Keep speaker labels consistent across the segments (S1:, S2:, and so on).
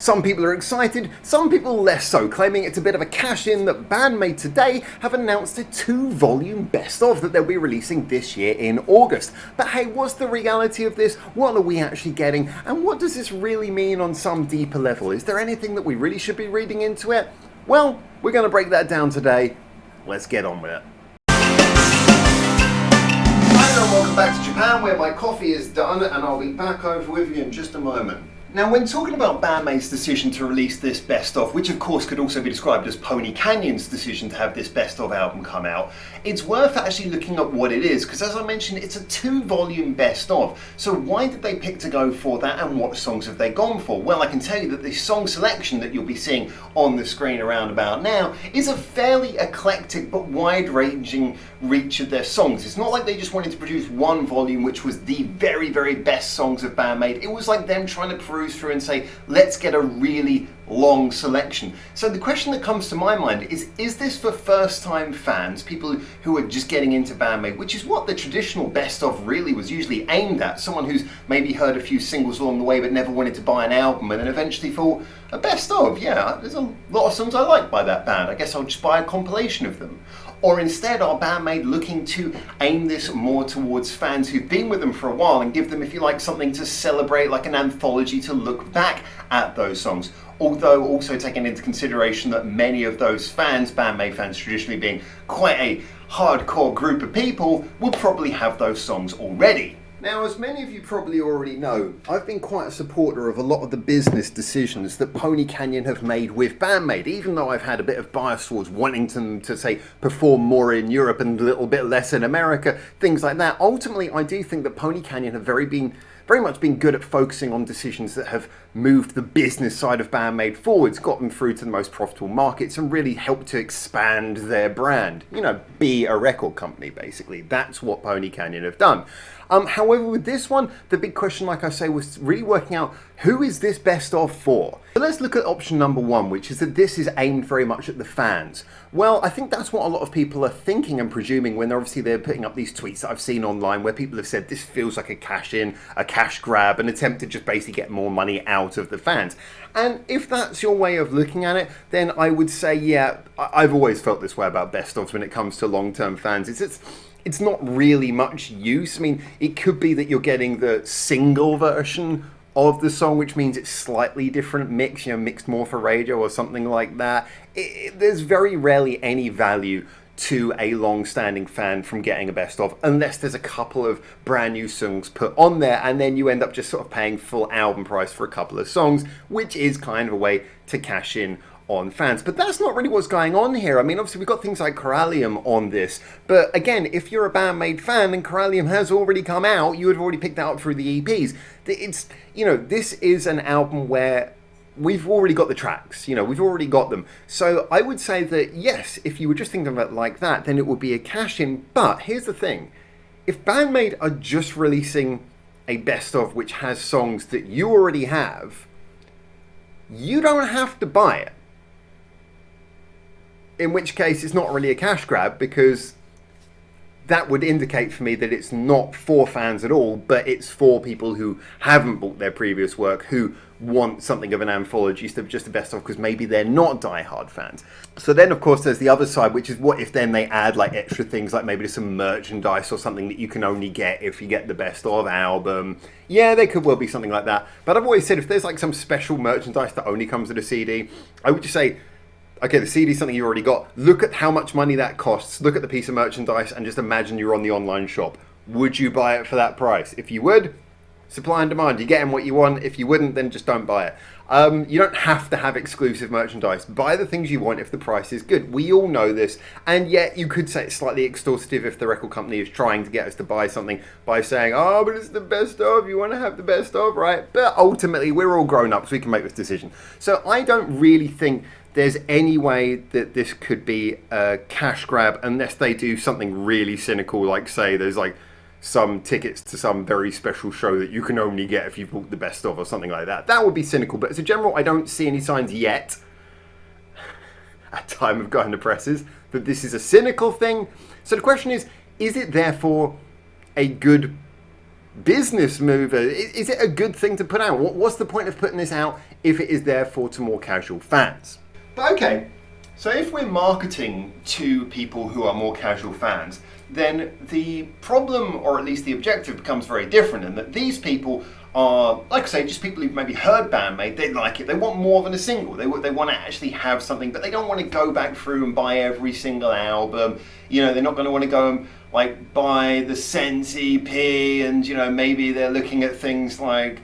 S1: Some people are excited, some people less so, claiming it's a bit of a cash-in that BAND-MAID today have announced a 2-volume best-of that they'll be releasing this year in August. But hey, what's the reality of this? What are we actually getting? And what does this really mean on some deeper level? Is there anything that we really should be reading into it? Well, we're going to break that down today. Let's get on with it. Hi and welcome back to Japan, where my coffee is done, and I'll be back over with you in just a moment. Now, when talking about BAND-MAID's decision to release this best-of, which of course could also be described as Pony Canyon's decision to have this best-of album come out, it's worth actually looking at what it is, because as I mentioned, it's a 2-volume best-of. So why did they pick to go for that, and what songs have they gone for? Well, I can tell you that the song selection that you'll be seeing on the screen around about now is a fairly eclectic but wide-ranging reach of their songs. It's not like they just wanted to produce one volume which was the very, very best songs of BAND-MAID. It was like them trying to peruse through and say, let's get a really long selection. So the question that comes to my mind is this for first-time fans, people who are just getting into BAND-MAID, which is what the traditional best-of really was usually aimed at, someone who's maybe heard a few singles along the way but never wanted to buy an album and then eventually thought, a best-of, yeah, there's a lot of songs I like by that band, I guess I'll just buy a compilation of them. Or instead, are BAND-MAID looking to aim this more towards fans who've been with them for a while and give them, if you like, something to celebrate, like an anthology to look back at those songs? Although also taking into consideration that many of those fans, BAND-MAID fans traditionally being quite a hardcore group of people, will probably have those songs already. Now, as many of you probably already know, I've been quite a supporter of a lot of the business decisions that Pony Canyon have made with BAND-MAID, even though I've had a bit of bias towards wanting them to, say, perform more in Europe and a little bit less in America, things like that. Ultimately, I do think that Pony Canyon have very much been good at focusing on decisions that have moved the business side of BAND-MAID forwards, got them through to the most profitable markets, and really helped to expand their brand. You know, be a record company, basically. That's what Pony Canyon have done. However, with this one, the big question, like I say, was really working out who is this best of for? So let's look at option number one, which is that this is aimed very much at the fans. Well, I think that's what a lot of people are thinking and presuming when they're putting up these tweets that I've seen online where people have said this feels like a cash in, a cash grab, an attempt to just basically get more money out of the fans. And if that's your way of looking at it, then I would say, yeah, I've always felt this way about best ofs when it comes to long-term fans. It's not really much use. I mean, it could be that you're getting the single version of the song, which means it's slightly different mix, you know, mixed more for radio or something like that. There's very rarely any value to a long-standing fan from getting a best of, unless there's a couple of brand new songs put on there, and then you end up just sort of paying full album price for a couple of songs, which is kind of a way to cash in on fans. But that's not really what's going on here. I mean, obviously we've got things like Corallium on this, but again, if you're a BAND-MAID fan and Corallium has already come out, you would have already picked that up through the EPs. It's, you know, this is an album where we've already got the tracks, you know, we've already got them. So I would say that yes, if you were just thinking about it like that, then it would be a cash-in. But here's the thing, if BAND-MAID are just releasing a best of which has songs that you already have, you don't have to buy it. In which case, it's not really a cash grab, because that would indicate for me that it's not for fans at all, but it's for people who haven't bought their previous work, who want something of an anthology instead of just a best of, because maybe they're not die-hard fans. So then, of course, there's the other side, which is what if then they add like extra things, like maybe some merchandise or something that you can only get if you get the best of album. Yeah, there could well be something like that. But I've always said if there's like some special merchandise that only comes with a CD, I would just say, okay, the CD is something you already got. Look at how much money that costs. Look at the piece of merchandise and just imagine you're on the online shop. Would you buy it for that price? If you would, supply and demand. You're getting what you want. If you wouldn't, then just don't buy it. You don't have to have exclusive merchandise. Buy the things you want if the price is good. We all know this. And yet you could say it's slightly extortive if the record company is trying to get us to buy something by saying, oh, but it's the best of. You want to have the best of, right? But ultimately, we're all grown up, so we can make this decision. So I don't really think there's any way that this could be a cash grab unless they do something really cynical, like say there's like some tickets to some very special show that you can only get if you've bought the best of or something like that. That would be cynical, but as a general, I don't see any signs yet at time of going to presses that this is a cynical thing. So the question is it therefore a good business move? Is it a good thing to put out? What's the point of putting this out if it is therefore to more casual fans. But okay, so if we're marketing to people who are more casual fans, then the problem, or at least the objective, becomes very different, in that these people are, like I say, just people who've maybe heard BAND-MAID, they like it, they want more than a single, they want to actually have something, but they don't want to go back through and buy every single album. You know, they're not going to want to go and like buy the Sense EP, and you know, maybe they're looking at things like,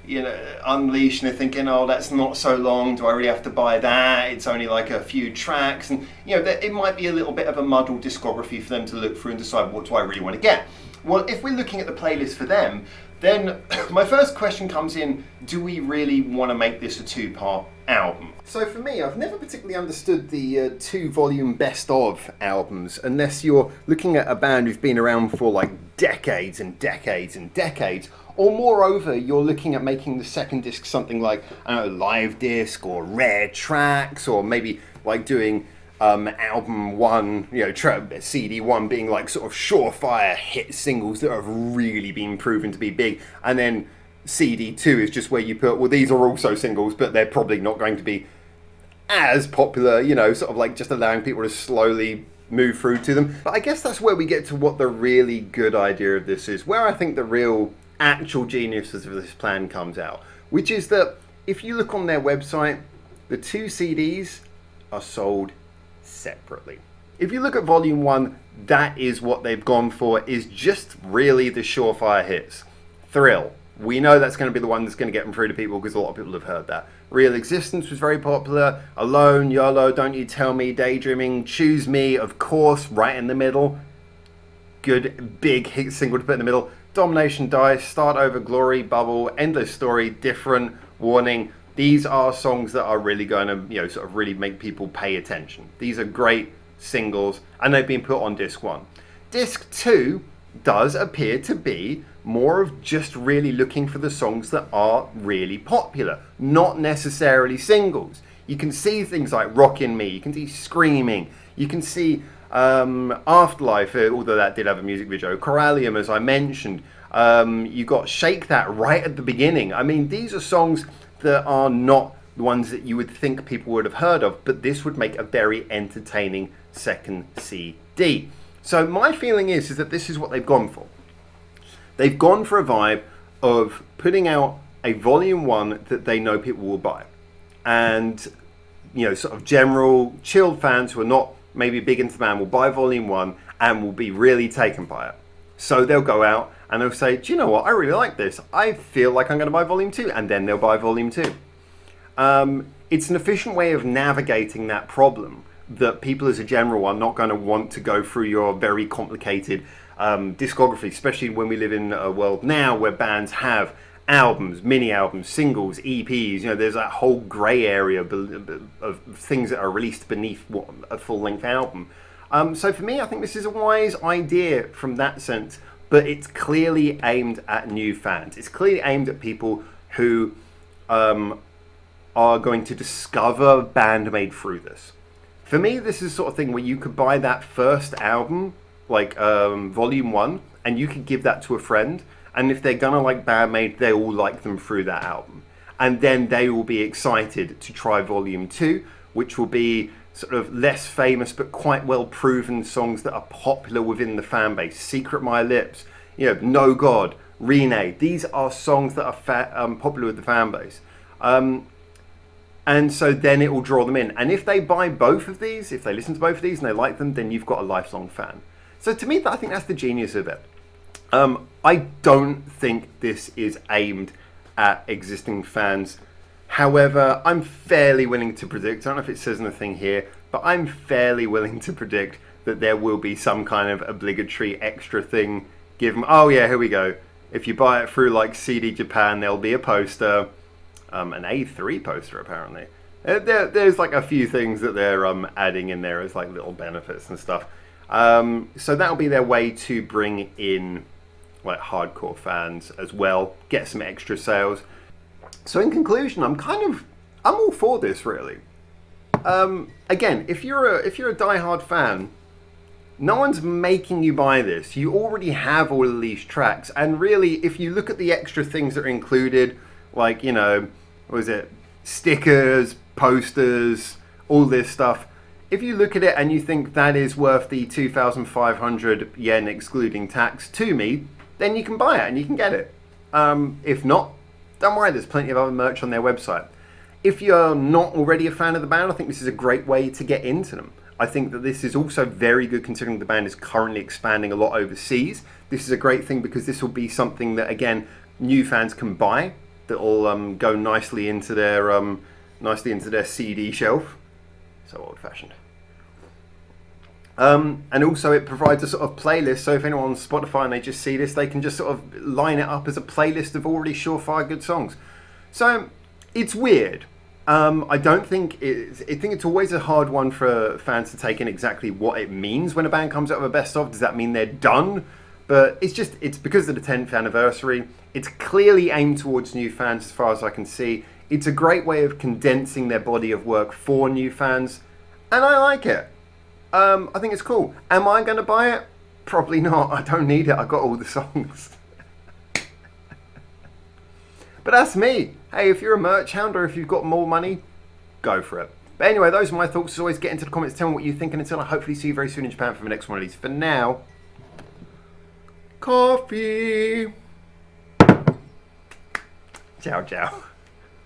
S1: you know, Unleash, and they're thinking, oh, that's not so long, do I really have to buy that? It's only like a few tracks, and you know, it might be a little bit of a muddled discography for them to look through and decide, what do I really want to get? Well, if we're looking at the playlist for them, then my first question comes in, do we really want to make this a two-part album? So for me, I've never particularly understood the two-volume best-of albums, unless you're looking at a band who's been around for like decades and decades and decades, or moreover, you're looking at making the second disc something like, I don't know, live disc or rare tracks, or maybe like doing album one, you know, CD one being like sort of surefire hit singles that have really been proven to be big, and then CD two is just where you put, well, these are also singles, but they're probably not going to be as popular, you know, sort of like just allowing people to slowly move through to them. But I guess that's where we get to what the really good idea of this is, where I think the real actual genius of this plan comes out, which is that if you look on their website, the two CDs are sold separately. If you look at volume one, that is what they've gone for, is just really the surefire hits. Thrill, we know that's going to be the one that's going to get them through to people, because a lot of people have heard that. Real Existence was very popular. Alone, YOLO, Don't You Tell Me, Daydreaming, Choose Me, of course, right in the middle. Good big hit single to put in the middle. Domination, Dice, Start Over, Glory, Bubble, Endless Story, Different, Warning. These are songs that are really going to, you know, sort of really make people pay attention. These are great singles, and they've been put on disc one. Disc two does appear to be more of just really looking for the songs that are really popular, not necessarily singles. You can see things like Rockin' Me, you can see Screaming, you can see Afterlife, although that did have a music video, Corallium, as I mentioned. You got Shake That right at the beginning. I mean, these are songs that are not the ones that you would think people would have heard of, but this would make a very entertaining second CD. So my feeling is that this is what they've gone for. They've gone for a vibe of putting out a volume one that they know people will buy. And, you know, sort of general chilled fans who are not maybe big into the band will buy volume one and will be really taken by it. So they'll go out and they'll say, do you know what, I really like this. I feel like I'm going to buy volume two, and then they'll buy volume two. It's an efficient way of navigating that problem, that people as a general are not going to want to go through your very complicated discography, especially when we live in a world now where bands have albums, mini albums, singles, EPs. You know, there's that whole grey area of things that are released beneath a full-length album. So for me, I think this is a wise idea from that sense, but it's clearly aimed at new fans. It's clearly aimed at people who are going to discover BAND-MAID through this. For me, this is the sort of thing where you could buy that first album, like volume one, and you could give that to a friend, and if they're gonna like BAND-MAID, they will like them through that album. And then they will be excited to try volume two, which will be sort of less famous but quite well proven songs that are popular within the fan base. Secret My Lips, you know, No God, Renee. These are songs that are popular with the fan base. And so then it will draw them in. And if they buy both of these, if they listen to both of these and they like them, then you've got a lifelong fan. So to me, I think that's the genius of it. I don't think this is aimed at existing fans. However, I'm fairly willing to predict, I don't know if it says anything here, but I'm fairly willing to predict that there will be some kind of obligatory extra thing given. Oh yeah, here we go. If you buy it through like CD Japan, there'll be a poster, an A3 poster apparently. There's like a few things that they're adding in there as like little benefits and stuff. So that'll be their way to bring in like hardcore fans as well, get some extra sales. So in conclusion, I'm all for this really. Again, if you're a diehard fan, no one's making you buy this. You already have all of these tracks, and really, if you look at the extra things that are included, like, you know, what is it, stickers, posters, all this stuff. If you look at it and you think that is worth the 2,500 yen excluding tax to me, then you can buy it and you can get it. If not, don't worry, there's plenty of other merch on their website. If you're not already a fan of the band, I think this is a great way to get into them. I think that this is also very good considering the band is currently expanding a lot overseas. This is a great thing because this will be something that, again, new fans can buy that will go nicely into their CD shelf. So old-fashioned. And also it provides a sort of playlist, so if anyone's on Spotify and they just see this, they can just sort of line it up as a playlist of already surefire good songs. So it's weird. I don't think I think it's always a hard one for fans to take in exactly what it means when a band comes out with a best of. Does that mean they're done? But it's because of the 10th anniversary. It's clearly aimed towards new fans as far as I can see. It's a great way of condensing their body of work for new fans, and I like it. I think it's cool. Am I going to buy it? Probably not. I don't need it. I got all the songs. But that's me. Hey, if you're a merch hound or if you've got more money, go for it. But anyway, those are my thoughts. As always, get into the comments, tell me what you think, and until I hopefully see you very soon in Japan for the next one of these. For now, coffee. Ciao, ciao.